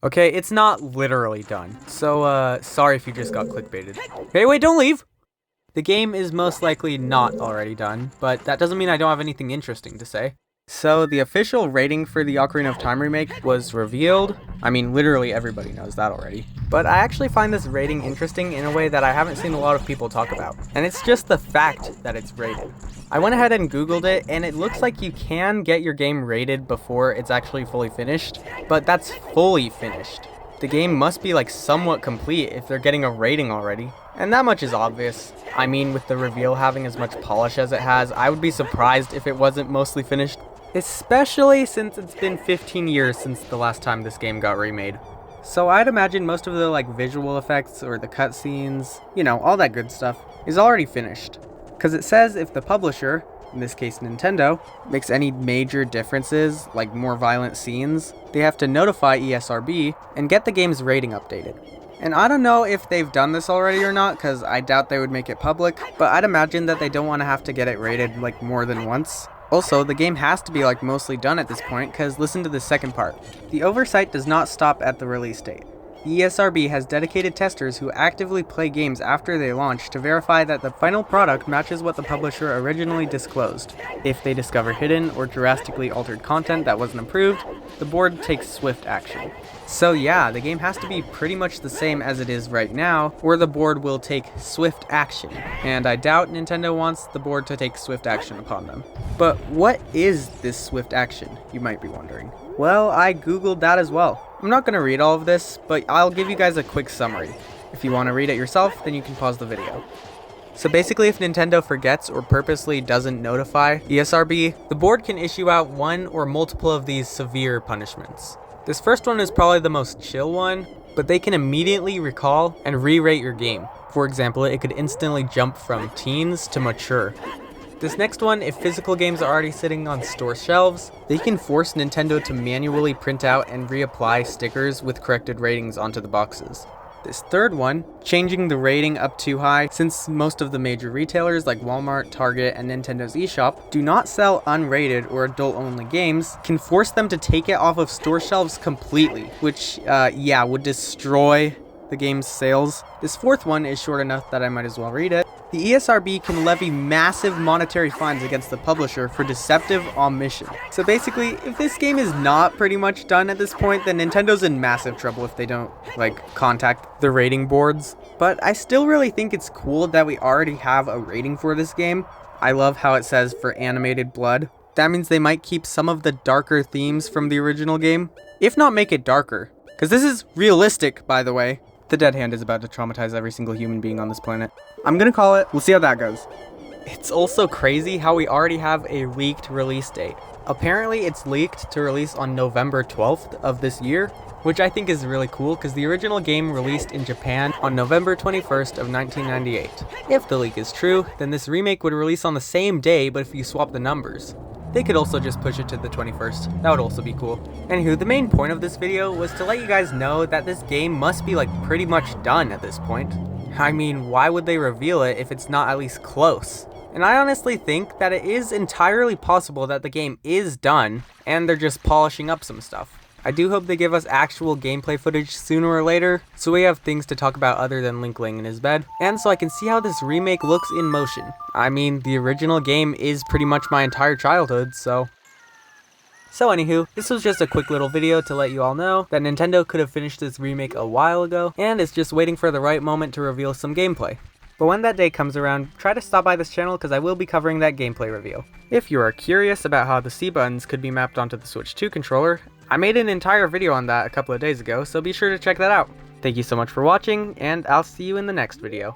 Okay, it's not literally done. So, sorry if you just got clickbaited. Hey, wait, don't leave! The game is most likely not already done, but that doesn't mean I don't have anything interesting to say. So, the official rating for the Ocarina of Time remake was revealed. I mean, literally everybody knows that already. But I actually find this rating interesting in a way that I haven't seen a lot of people talk about. And it's just the fact that it's rated. I went ahead and googled it, and it looks like you can get your game rated before it's actually fully finished, but that's fully finished. The game must be like somewhat complete if they're getting a rating already. And that much is obvious. I mean, with the reveal having as much polish as it has, I would be surprised if it wasn't mostly finished. Especially since it's been 15 years since the last time this game got remade. So I'd imagine most of the visual effects or the cutscenes, all that good stuff, is already finished. Because it says if the publisher, in this case Nintendo, makes any major differences, like more violent scenes, they have to notify ESRB and get the game's rating updated. And I don't know if they've done this already or not, because I doubt they would make it public, but I'd imagine that they don't want to have to get it rated more than once. Also, the game has to be mostly done at this point, because listen to the second part. The oversight does not stop at the release date. The ESRB has dedicated testers who actively play games after they launch to verify that the final product matches what the publisher originally disclosed. If they discover hidden or drastically altered content that wasn't approved, the board takes swift action. So yeah, the game has to be pretty much the same as it is right now, or the board will take swift action. And I doubt Nintendo wants the board to take swift action upon them. But what is this swift action, you might be wondering? Well, I googled that as well. I'm not going to read all of this, but I'll give you guys a quick summary. If you want to read it yourself, then you can pause the video. So basically, if Nintendo forgets or purposely doesn't notify ESRB, the board can issue out one or multiple of these severe punishments. This first one is probably the most chill one, but they can immediately recall and re-rate your game. For example, it could instantly jump from teens to mature. This next one, if physical games are already sitting on store shelves, they can force Nintendo to manually print out and reapply stickers with corrected ratings onto the boxes. This third one, changing the rating up too high, since most of the major retailers like Walmart, Target, and Nintendo's eShop do not sell unrated or adult-only games, can force them to take it off of store shelves completely, which, would destroy the game's sales. This fourth one is short enough that I might as well read it. The ESRB can levy massive monetary fines against the publisher for deceptive omission. So basically, if this game is not pretty much done at this point, then Nintendo's in massive trouble if they don't, contact the rating boards. But I still really think it's cool that we already have a rating for this game. I love how it says for animated blood. That means they might keep some of the darker themes from the original game, if not make it darker. Because this is realistic, by the way. The dead hand is about to traumatize every single human being on this planet. I'm gonna call it. We'll see how that goes. It's also crazy how we already have a leaked release date. Apparently it's leaked to release on November 12th of this year, which I think is really cool because the original game released in Japan on November 21st of 1998. If the leak is true, then this remake would release on the same day, but if you swap the numbers. They could also just push it to the 21st. That would also be cool. Anywho, the main point of this video was to let you guys know that this game must be pretty much done at this point. I mean, why would they reveal it if it's not at least close? And I honestly think that it is entirely possible that the game is done and they're just polishing up some stuff. I do hope they give us actual gameplay footage sooner or later, so we have things to talk about other than Link laying in his bed, and so I can see how this remake looks in motion. I mean, the original game is pretty much my entire childhood, so... So anywho, this was just a quick little video to let you all know that Nintendo could have finished this remake a while ago, and is just waiting for the right moment to reveal some gameplay. But when that day comes around, try to stop by this channel because I will be covering that gameplay reveal. If you are curious about how the C buttons could be mapped onto the Switch 2 controller, I made an entire video on that a couple of days ago, so be sure to check that out. Thank you so much for watching, and I'll see you in the next video.